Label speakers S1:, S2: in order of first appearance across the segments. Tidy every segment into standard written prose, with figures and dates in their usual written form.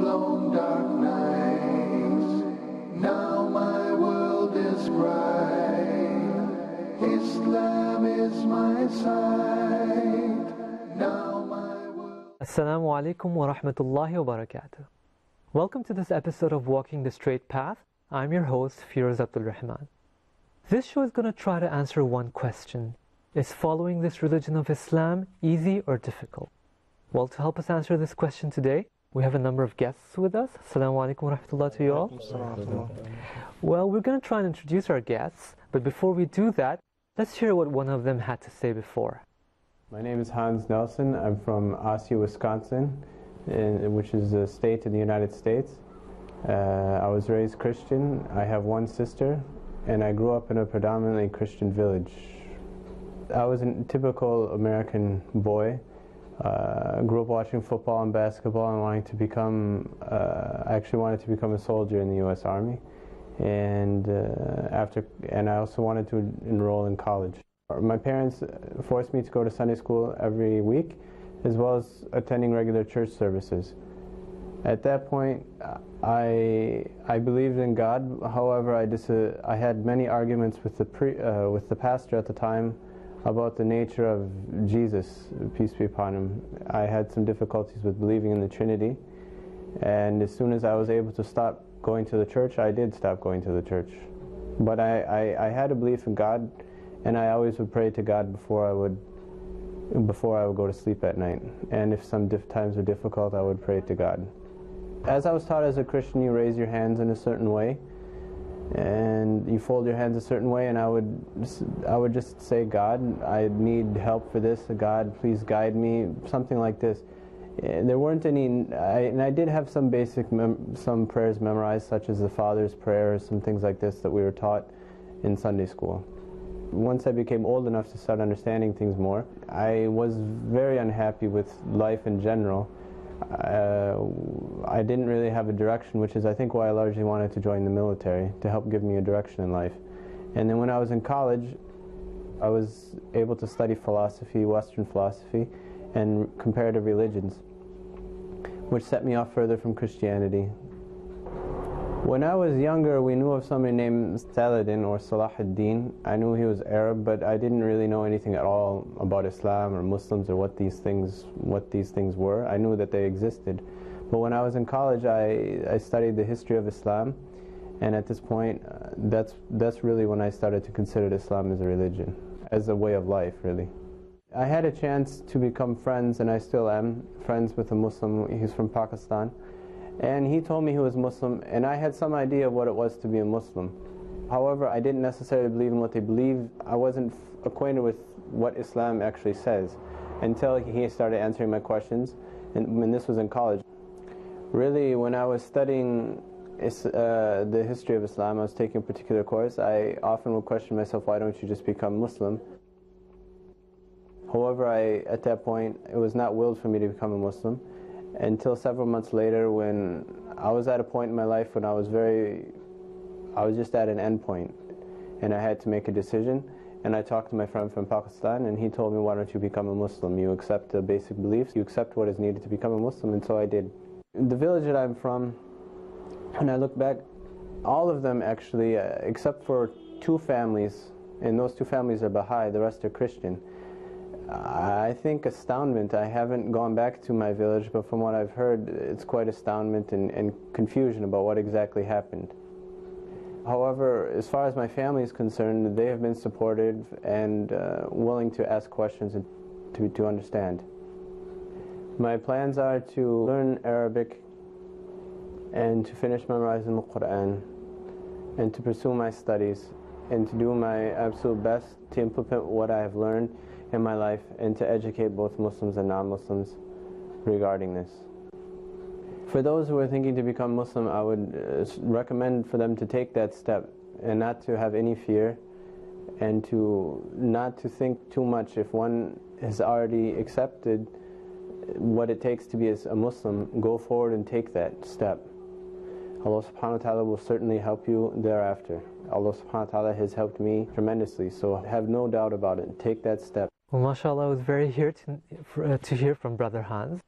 S1: long dark nights. Now my world is bright. Islam is my sight. Now my world.
S2: Assalamu alaikum wa rahmatullahi wa barakatuh. Welcome to this episode of Walking the Straight Path. I'm your host, Feroz Abdul Rahman. This show is going to try to answer one question. Is following this religion of Islam easy or difficult? Well, to help us answer this question today, we have a number of guests with us. Assalamu alaikum wa rahmatullah to you all. Well, we're going to try and introduce our guests, but before we do that, let's hear what one of them had to say before.
S3: My name is Hans Nelson. I'm from Osseo, Wisconsin, which is a state in the United States. I was raised Christian. I have one sister, and I grew up in a predominantly Christian village. I was a typical American boy. Grew up watching football and basketball and wanting to become, I actually wanted to become a soldier in the U.S. Army. And I also wanted to enroll in college. My parents forced me to go to Sunday school every week, as well as attending regular church services. At that point, I believed in God. However, I had many arguments with the pastor at the time about the nature of Jesus, peace be upon him. I had some difficulties with believing in the Trinity, and as soon as I was able to stop going to the church, I did stop going to the church. But I had a belief in God, and I always would pray to God before I would go to sleep at night. And if some times were difficult, I would pray to God. As I was taught as a Christian, you raise your hands in a certain way, and you fold your hands a certain way, and I would just say, God, I need help for this. God, please guide me, something like this. There weren't any, and I did have some basic, some prayers memorized, such as the Father's Prayer, some things like this that we were taught in Sunday school. Once I became old enough to start understanding things more, I was very unhappy with life in general. I didn't really have a direction, which is I think why I largely wanted to join the military, to help give me a direction in life. And then when I was in college, I was able to study philosophy, Western philosophy, and comparative religions, which set me off further from Christianity. When I was younger, we knew of somebody named Saladin or Salah ad-Din. I knew he was Arab, but I didn't really know anything at all about Islam or Muslims or what these things were. I knew that they existed. But when I was in college, I studied the history of Islam, and at this point, that's really when I started to consider Islam as a religion, as a way of life, really. I had a chance to become friends, and I still am, friends with a Muslim. He's from Pakistan. And he told me he was Muslim, and I had some idea of what it was to be a Muslim. However, I didn't necessarily believe in what they believed. I wasn't acquainted with what Islam actually says until he started answering my questions, and when this was in college. Really, when I was studying the history of Islam, I was taking a particular course, I often would question myself, why don't you just become Muslim? However, at that point, it was not willed for me to become a Muslim, until several months later, when I was at a point in my life when I was just at an end point, and I had to make a decision. And I talked to my friend from Pakistan, and he told me, why don't you become a Muslim? You accept the basic beliefs, you accept what is needed to become a Muslim, and so I did. The village that I'm from, when I look back, all of them actually, except for 2 families, and those 2 families are Baha'i, the rest are Christian. I think astoundment. I haven't gone back to my village, but from what I've heard, it's quite astoundment and confusion about what exactly happened. However, as far as my family is concerned, they have been supportive and willing to ask questions and to understand. My plans are to learn Arabic and to finish memorizing the Quran and to pursue my studies and to do my absolute best to implement what I have learned in my life and to educate both Muslims and non-Muslims regarding this. For those who are thinking to become Muslim, I would recommend for them to take that step and not to have any fear and not to think too much. If one has already accepted what it takes to be a Muslim, go forward and take that step. Allah subhanahu wa ta'ala will certainly help you thereafter. Allah subhanahu wa ta'ala has helped me tremendously, so have no doubt about it. Take that step.
S2: Well, mashallah, I was very here to hear from Brother Hans.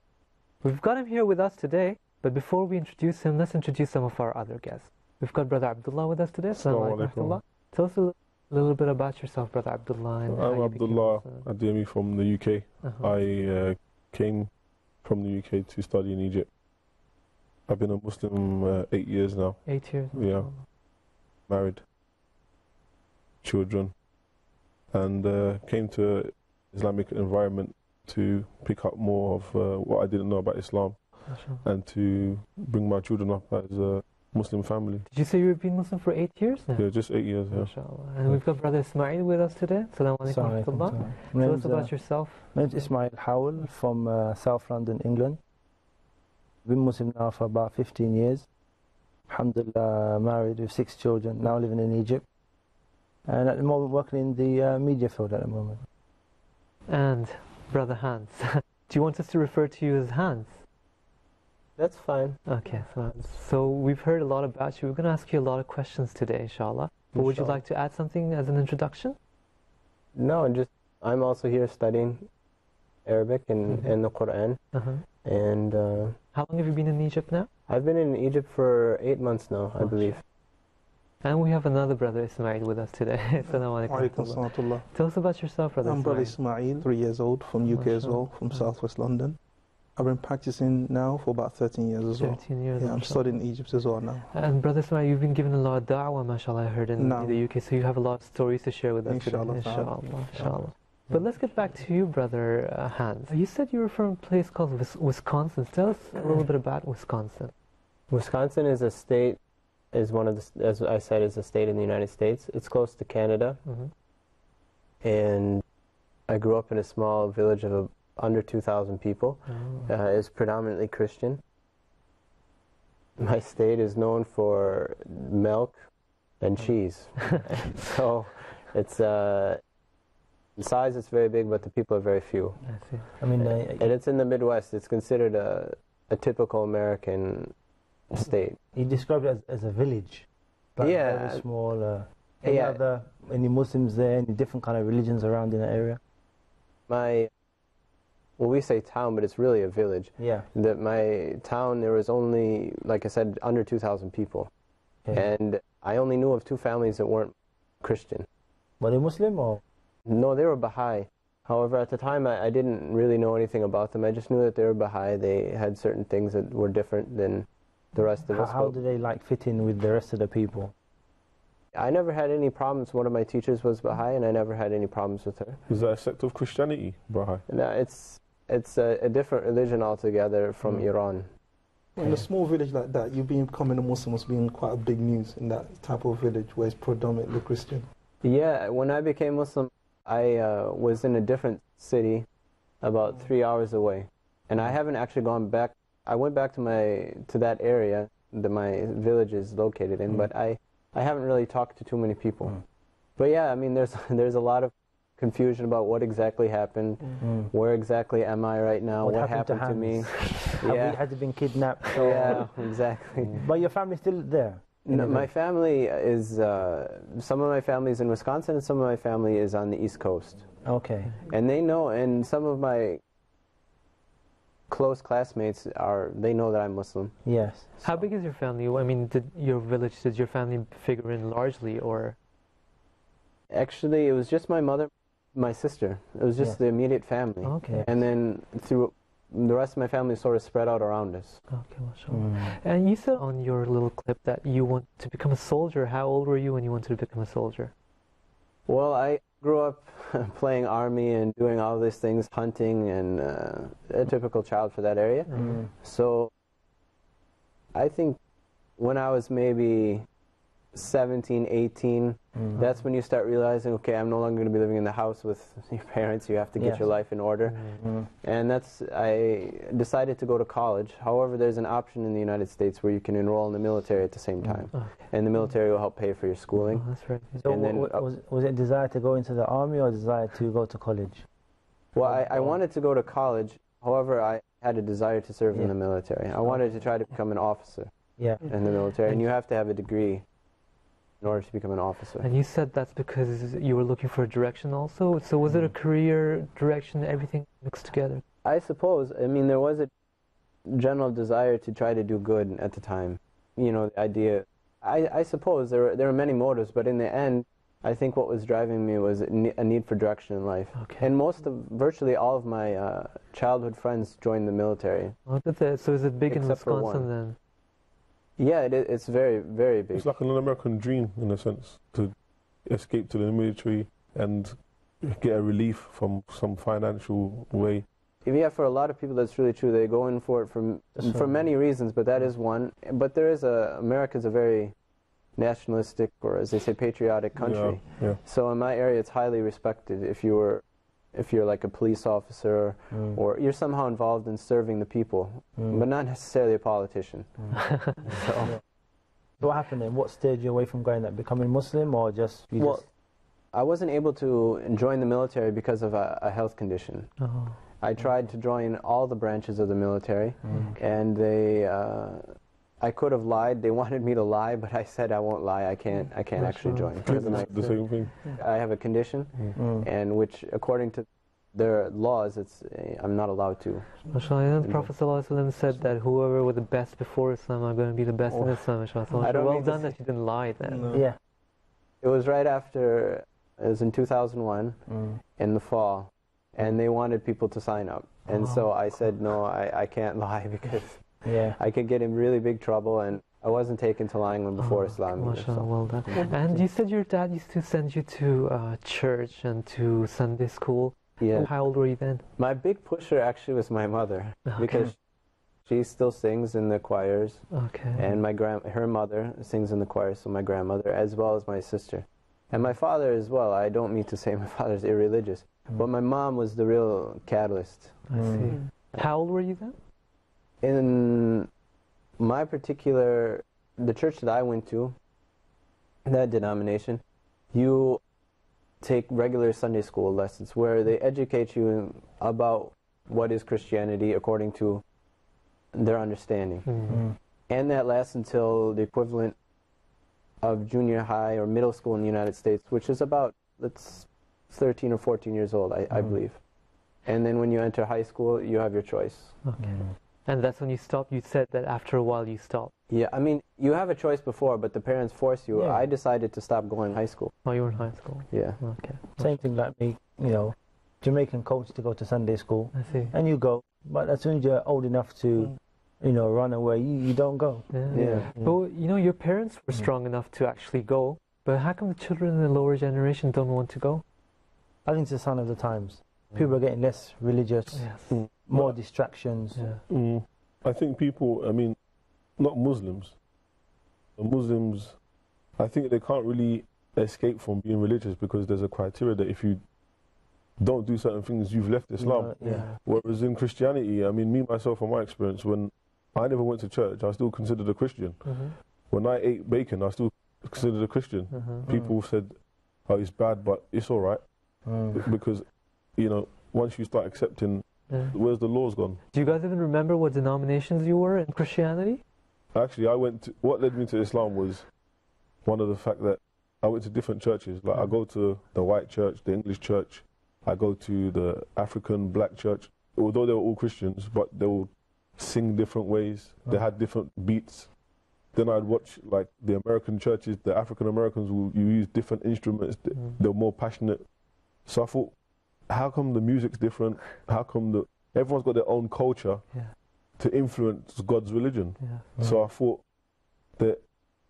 S2: We've got him here with us today But before we introduce him, let's introduce some of our other guests. We've got Brother Abdullah with us today. Assalamu alaikum. Tell us a little bit about yourself, Brother Abdullah. And
S4: I'm Abdullah Ademi from the UK. I came from the UK to study in Egypt. I've been a Muslim 8 years now.
S2: 8 years?
S4: Yeah. Married. Children. And came to an Islamic environment to pick up more of what I didn't know about Islam. And to bring my children up as a Muslim family.
S2: Did you say you've been Muslim for 8 years now?
S4: Yeah, just 8 years, yeah.
S2: MashaAllah. And we've got Brother Ismail with us today. Assalamu alaikum wa rahmatullah. Tell us about yourself.
S5: My name is Ismail Howell from South London, England. Been Muslim now for about 15 years. Alhamdulillah, married with 6 children, now living in Egypt. And at the moment working in the media field at the moment.
S2: And Brother Hans. Do you want us to refer to you as Hans?
S3: That's fine.
S2: Okay, so we've heard a lot about you. We're going to ask you a lot of questions today, inshallah. But would you like to add something as an introduction?
S3: No, I'm also here studying Arabic and the Quran. And
S2: how long have you been in Egypt now?
S3: I've been in Egypt for 8 months now, I believe.
S2: And we have another brother Ismail with us today. Assalamu alaikum. Tell us about yourself, Brother
S6: I'm
S2: Ismail.
S6: Brother Ismail, 3 years old, from UK as well, from Southwest London. I've been practicing now for about 13 years as well.
S2: 13 years.
S6: Yeah, I'm studying in Egypt as well now.
S2: And Brother Ismail, you've been given a lot of da'wah, mashallah, I heard in the UK, so you have a lot of stories to share with us
S6: Inshallah,
S2: today. Inshallah. But let's get back to you, Brother Hans. You said you were from a place called Wisconsin. Tell us a little bit about Wisconsin.
S3: Wisconsin is a state, is one of the, as I said, is a state in the United States. It's close to Canada. And I grew up in a small village of under 2,000 people. It's predominantly Christian. My state is known for milk and cheese. So it's in size it's very big, but the people are very few.
S2: I see.
S5: I mean,
S3: and it's in the Midwest. It's considered a typical American state.
S5: You described it as a village. Like very small. Any Muslims there? Any different kind of religions around in the area?
S3: Well, we say town, but it's really a village.
S5: Yeah.
S3: My town, there was only, like I said, under 2,000 people.
S5: Okay.
S3: And I only knew of 2 families that weren't Christian.
S5: Were they Muslim or?
S3: No, they were Baha'i. However, at the time, I didn't really know anything about them. I just knew that they were Baha'i. They had certain things that were different than the rest of us.
S5: How do they fit in with the rest of the people?
S3: I never had any problems. One of my teachers was Baha'i, and I never had any problems with her.
S4: Is that a sect of Christianity, Baha'i?
S3: No, it's a different religion altogether from Iran.
S6: In a small village like that, you becoming a Muslim must be in quite a big news in that type of village where it's predominantly Christian.
S3: Yeah, when I became Muslim, I was in a different city about 3 hours away. And I haven't actually gone back. I went back to that area that my village is located in, but I haven't really talked to too many people. But yeah, I mean, there's a lot of confusion about what exactly happened, where exactly am I right now, what happened to me.
S5: Had you been kidnapped?
S3: Yeah, exactly.
S5: But your family's still there?
S3: No, my family is, some of my family is in Wisconsin and some of my family is on the East Coast.
S5: Okay.
S3: And they know, and some of my close classmates they know that I'm Muslim.
S5: Yes.
S2: So. How big is your family? I mean, did your family figure in largely, or?
S3: Actually, it was just my mother, my sister. It was just the immediate family.
S2: Okay.
S3: And then through the rest of my family sort of spread out around us.
S2: Okay, mashallah. And you said on your little clip that you want to become a soldier. How old were you when you wanted to become a soldier?
S3: Well, I grew up playing army and doing all these things, hunting, and a typical child for that area. So I think when I was maybe 17, 18, that's when you start realizing, okay, I'm no longer going to be living in the house with your parents. You have to get your life in order. And I decided to go to college. However, there's an option in the United States where you can enroll in the military at the same time. And the military will help pay for your schooling.
S2: That's right.
S5: So was it desire to go into the army or desire to go to college?
S3: Well, I wanted to go to college. However, I had a desire to serve in the military. I wanted to try to become an officer in the military. And you have to have a degree in order to become an officer.
S2: And you said that's because you were looking for a direction also? So was it a career direction, everything mixed together?
S3: I suppose. I mean, there was general desire to try to do good at the time. You know, the idea, I suppose there were many motives, but in the end, I think what was driving me was a need for direction in life.
S2: Okay.
S3: And virtually all of my childhood friends joined the military.
S2: Oh, so is it big in
S3: Except for
S2: Wisconsin
S3: one.
S2: then?
S3: Yeah, it's very, very big.
S4: It's like an American dream in a sense to escape to the military and get a relief from some financial way.
S3: Yeah, for a lot of people that's really true. They go in for it for many reasons, but that is one. But America's a very nationalistic, or as they say, patriotic country.
S4: Yeah.
S3: So in my area, it's highly respected if you're like a police officer or you're somehow involved in serving the people, but not necessarily a politician.
S5: So what happened then? What stage you away from going, like becoming Muslim, or just
S3: I wasn't able to join the military because of a health condition.
S2: Oh.
S3: I tried to join all the branches of the military, and I could have lied. They wanted me to lie, but I said I won't lie. I can't actually join.
S4: The same thing.
S3: I have a condition, and which, according to their laws, I'm not allowed to.
S2: MashaAllah, the Prophet ﷺ said that whoever was the best before Islam are going to be the best in Islam. MashaAllah. Well done that you didn't lie then.
S6: No.
S5: Yeah.
S3: It was right after, it was in 2001, in the fall, and they wanted people to sign up. And so I said, no, I can't lie because I could get in really big trouble, and I wasn't taken to lying when before Islam either.
S2: MashaAllah, well done. And you said your dad used to send you to church and to Sunday school.
S3: Yeah.
S2: How old were you then?
S3: My big pusher actually was my mother, because she still sings in the choirs, and her mother sings in the choirs, so my grandmother, as well as my sister. And my father as well. I don't mean to say my father's irreligious, but my mom was the real catalyst.
S2: I see. How old were you then?
S3: In my particular, the church that I went to, that denomination, you take regular Sunday school lessons where they educate you about what is Christianity according to their understanding. And that lasts until the equivalent of junior high or middle school in the United States, which is about 13 or 14 years old, I believe. And then when you enter high school, you have your choice.
S2: And that's when you stopped? You said that after a while you stopped.
S3: Yeah, I mean, you have a choice before, but the parents force you.
S5: Yeah.
S3: I decided to stop going to high school.
S2: Oh, you were in high school?
S3: Yeah.
S2: Okay.
S5: Same thing like me, Jamaican coach to go to Sunday school.
S2: I see.
S5: And you go, but as soon as you're old enough to, run away, you don't go.
S3: Yeah.
S2: But, your parents were strong enough to actually go, but how come the children in the lower generation don't want to go?
S5: I think it's a sign of the times. People are getting less religious, more distractions.
S4: I think people, not Muslims. Muslims, I think they can't really escape from being religious because there's a criteria that if you don't do certain things, you've left Islam. Whereas in Christianity, me, myself, from my experience, when I never went to church, I still considered a Christian. When I ate bacon, I still considered a Christian. People said, oh, it's bad, but it's all right. Because, once you start accepting, where's the laws gone?
S2: Do you guys even remember what denominations you were in Christianity?
S4: Actually, what led me to Islam was one of the fact that I went to different churches. Like, I go to the white church, the English church, I go to the African black church. Although they were all Christians, but they would sing different ways. They had different beats. Then I'd watch, like, the American churches, the African Americans will use different instruments. They were more passionate. So I thought, how come the music's different? How come everyone's got their own culture to influence God's religion? So I thought that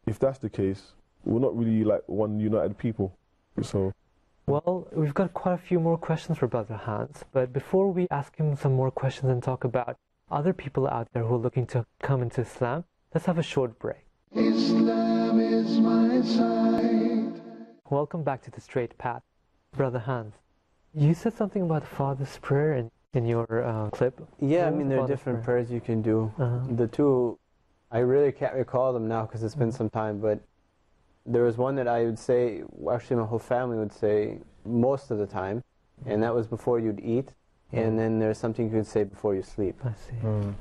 S4: if that's the case, we're not really like one united people. So,
S2: well, we've got quite a few more questions for Brother Hans, but before we ask him some more questions and talk about other people out there who are looking to come into Islam, let's have a short break.
S1: Islam is my side.
S2: Welcome back to The Straight Path. Brother Hans, you said something about the Father's Prayer in your clip.
S3: Yeah, there are different prayers you can do. The two, I really can't recall them now because it's been some time, but there was one that I would say, actually my whole family would say most of the time, and that was before you'd eat, and then there's something you could say before you sleep.
S2: I see.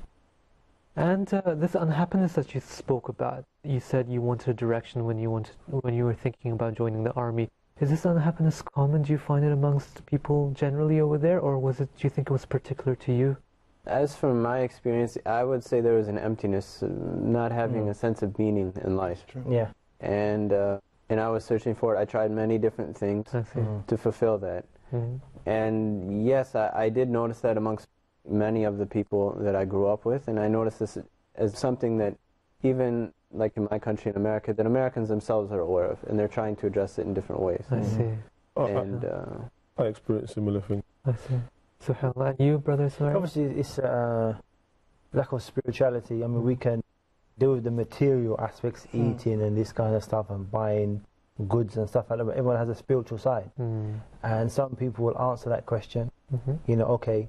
S2: And this unhappiness that you spoke about, you said you wanted a direction when you were thinking about joining the army. Is this unhappiness common? Do you find it amongst people generally over there, or do you think it was particular to you?
S3: As from my experience, I would say there was an emptiness, not having a sense of meaning in life.
S5: Yeah.
S3: And I was searching for it. I tried many different things to fulfill that. And yes, I did notice that amongst many of the people that I grew up with, and I noticed this as something that even like in my country in America, that Americans themselves are aware of, and they're trying to address it in different ways.
S2: I see.
S3: And
S4: I experienced similar things.
S2: I see. SubhanAllah. And you, Brother Ismail?
S5: Obviously, it's lack of spirituality. I mean, we can deal with the material aspects, eating and this kind of stuff, and buying goods and stuff like that, but everyone has a spiritual side. And some people will answer that question, you know, okay,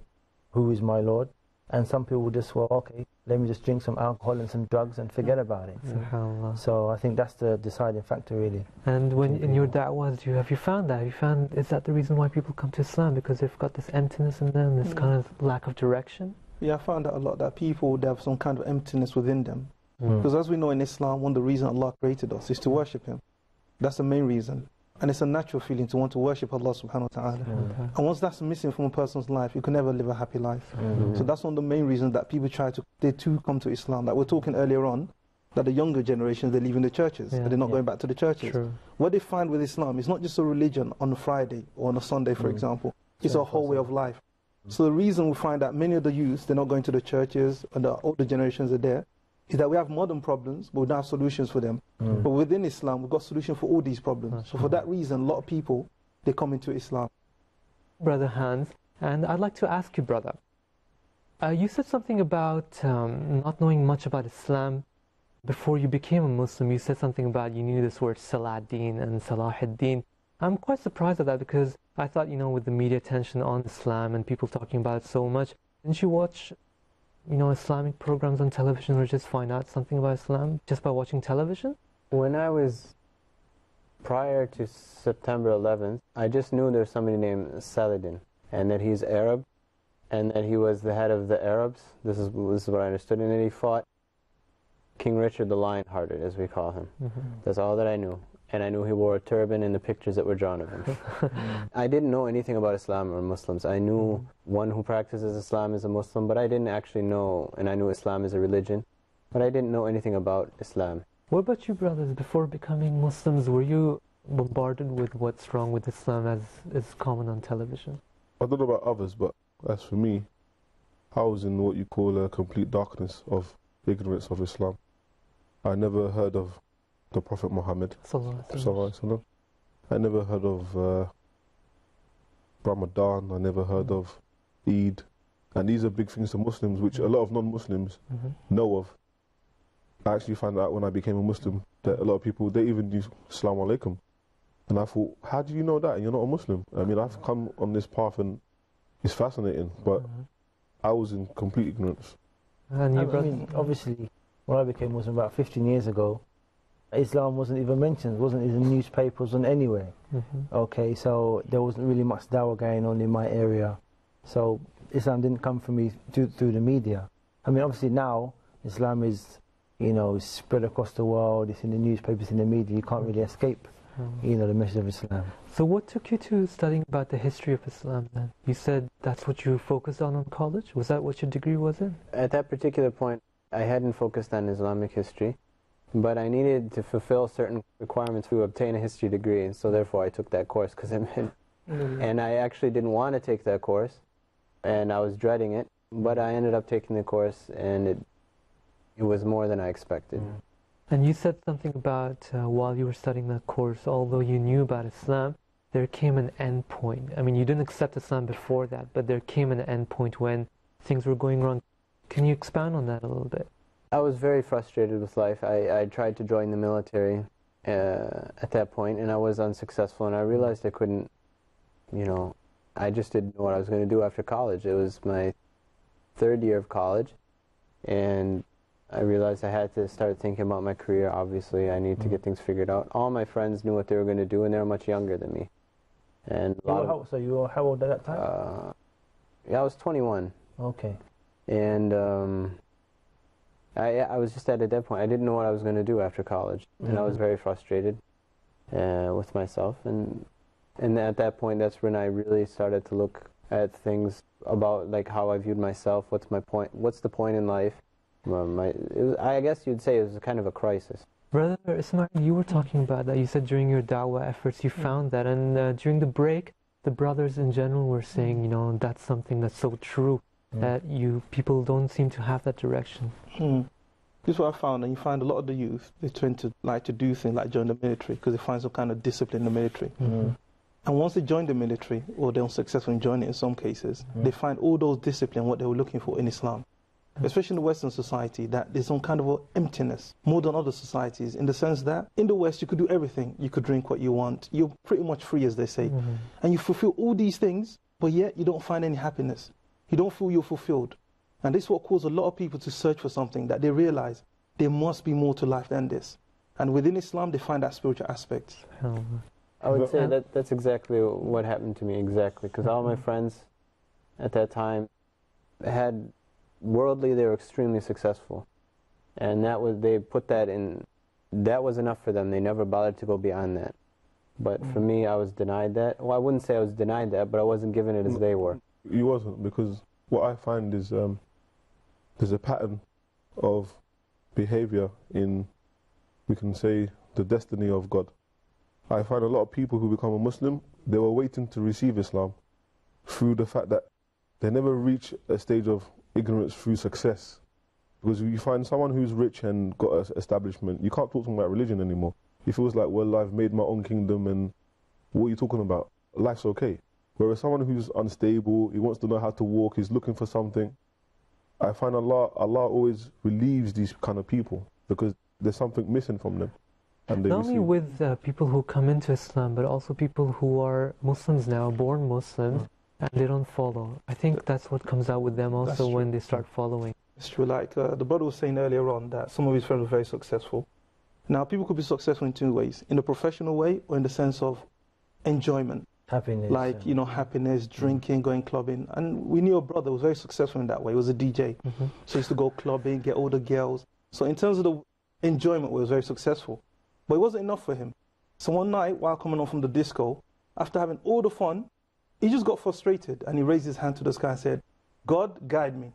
S5: who is my Lord? And some people will just, well, okay, let me just drink some alcohol and some drugs and forget about it.
S2: SubhanAllah.
S5: So I think that's the deciding factor, really.
S2: And when in your da'wah, have you found that? Is that the reason why people come to Islam? Because they've got this emptiness in them, this kind of lack of direction?
S6: Yeah, I found out a lot that people, they have some kind of emptiness within them. Because as we know in Islam, one of the reasons Allah created us is to worship Him. That's the main reason. And it's a natural feeling to want to worship Allah subhanahu wa ta'ala. And once that's missing from a person's life, you can never live a happy life. So that's one of the main reasons that people they too come to Islam. Like we're talking earlier on, that the younger generations, they're leaving the churches, and they're not going back to the churches.
S2: True.
S6: What they find with Islam is not just a religion on a Friday or on a Sunday, for example. It's a whole way of life. So the reason we find that many of the youth, they're not going to the churches, and the older generations are there, is that we have modern problems, but we don't have solutions for them. But within Islam, we've got solutions for all these problems. So for that reason, a lot of people, they come into Islam.
S2: Brother Hans, and I'd like to ask you, brother, you said something about not knowing much about Islam before you became a Muslim. You said something about you knew this word Saladdin and Salahuddin. I'm quite surprised at that, because I thought, you know, with the media attention on Islam and people talking about it so much, didn't you watch, you know, Islamic programs on television, or just find out something about Islam just by watching television?
S3: when I was prior to September 11th, I just knew there was somebody named Saladin, and that he's Arab, and that he was the head of the Arabs. This is what I understood. And that he fought King Richard the Lion-Hearted, as we call him. That's all that I knew. And I knew he wore a turban in the pictures that were drawn of him. I didn't know anything about Islam or Muslims. I knew one who practices Islam is a Muslim, but I didn't actually know, and I knew Islam is a religion, but I didn't know anything about Islam.
S2: What about you, brothers? Before becoming Muslims, were you bombarded with what's wrong with Islam as is common on television?
S4: I don't know about others, but as for me, I was in what you call a complete darkness of ignorance of Islam. I never heard of the Prophet Muhammad. I never heard of Ramadan. I never heard of Eid. And these are big things to Muslims, which a lot of non-Muslims know of. I actually found out when I became a Muslim that a lot of people, they even use Assalamu alaikum. And I thought, how do you know that? And you're not a Muslim. I mean, I've come on this path and it's fascinating, but I was in complete ignorance.
S2: And you,
S5: I mean, obviously, when I became Muslim about 15 years ago, Islam wasn't even mentioned, wasn't in the newspapers, wasn't anywhere. Okay, so there wasn't really much dawah going on in my area. So Islam didn't come for me through the media. I mean, obviously now, Islam is, you know, spread across the world, it's in the newspapers, in the media, you can't really escape, you know, the message of Islam.
S2: So what took you to studying about the history of Islam then? You said that's what you focused on college? Was that what your degree was in?
S3: At that particular point, I hadn't focused on Islamic history, but I needed to fulfill certain requirements to obtain a history degree, and so therefore I took that course, because and I actually didn't want to take that course, and I was dreading it, but I ended up taking the course, and it was more than I expected.
S2: And you said something about while you were studying that course, although you knew about Islam, there came an end point. I mean, you didn't accept Islam before that, but there came an end point when things were going wrong. Can you expound on that a little bit?
S3: I was very frustrated with life. I tried to join the military at that point, and I was unsuccessful, and I realized I couldn't, you know, I just didn't know what I was going to do after college. It was my third year of college, and I realized I had to start thinking about my career. Obviously, I need to get things figured out. All my friends knew what they were going to do, and they were much younger than me. And
S5: So you were how old at that time?
S3: Yeah, I was 21.
S5: Okay.
S3: And I was just at that point. I didn't know what I was going to do after college, and I was very frustrated with myself. And at that point, that's when I really started to look at things about like how I viewed myself. What's my point? What's the point in life? I guess you'd say it was kind of a crisis.
S2: Brother Ismail, you were talking about that. You said during your da'wah efforts you found that, and during the break, the brothers in general were saying, you know, that's something that's so true, that people don't seem to have that direction.
S6: This is what I found, and you find a lot of the youth, they tend to like to do things like join the military because they find some kind of discipline in the military. And once they join the military, or they're unsuccessful in joining it in some cases, they find all those discipline, what they were looking for in Islam. Especially in the Western society, that there's some kind of a emptiness, more than other societies, in the sense that in the West you could do everything. You could drink what you want. You're pretty much free, as they say. And you fulfill all these things, but yet you don't find any happiness. You don't feel you're fulfilled. And this is what caused a lot of people to search for something, that they realize there must be more to life than this. And within Islam, they find that spiritual aspect.
S3: I would say that's exactly what happened to me, exactly. Because all my friends at that time had, worldly, they were extremely successful. And they put that in, that was enough for them. They never bothered to go beyond that. But for me, I was denied that. Well, I wouldn't say I was denied that, but I wasn't given it as they were.
S4: You wasn't, because what I find is there's a pattern of behavior in, we can say, the destiny of God. I find a lot of people who become a Muslim, they were waiting to receive Islam through the fact that they never reach a stage of ignorance through success. Because you find someone who's rich and got an establishment, you can't talk to them about religion anymore. He feels like, well, I've made my own kingdom, and what are you talking about? Life's okay. Whereas someone who's unstable, he wants to know how to walk, he's looking for something. I find Allah always relieves these kind of people because there's something missing from them. And
S2: not only with people who come into Islam, but also people who are Muslims now, born Muslims, and they don't follow. I think that's what comes out with them also when they start following.
S6: It's true, like the brother was saying earlier on, that some of his friends were very successful. Now, people could be successful in two ways, in a professional way or in the sense of enjoyment.
S5: Happiness.
S6: Like, you know, happiness, drinking, going clubbing. And we knew a brother who was very successful in that way. He was a DJ. So he used to go clubbing, get all the girls. So in terms of the enjoyment, he was very successful. But it wasn't enough for him. So one night, while coming home from the disco, after having all the fun, he just got frustrated and he raised his hand to the sky and said, God, guide me.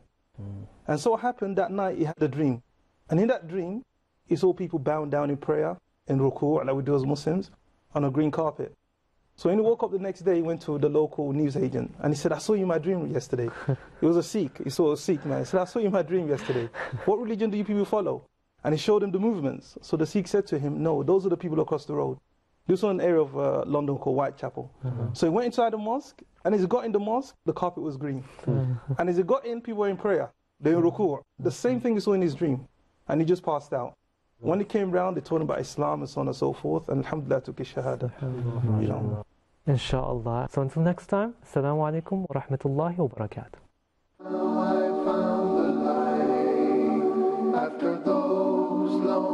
S6: And so what happened that night, he had a dream. And in that dream, he saw people bowing down in prayer, in ruku', like we do as Muslims, on a green carpet. So when he woke up the next day, he went to the local newsagent and he said, I saw you in my dream yesterday. He was a Sikh. He saw a Sikh man. He said, I saw you in my dream yesterday. What religion do you people follow? And he showed him the movements. So the Sikh said to him, no, those are the people across the road. This was an area of London called Whitechapel. So he went inside the mosque, and as he got in the mosque, the carpet was green. And as he got in, people were in prayer. They were in ruku'. The same thing he saw in his dream. And he just passed out. When he came round, they told him about Islam and so on and so forth. And alhamdulillah, took his shahada. You know.
S2: Inshallah. So until next time, Assalamu alaikum wa rahmatullahi wa barakatuh.
S1: Now I found the light after those long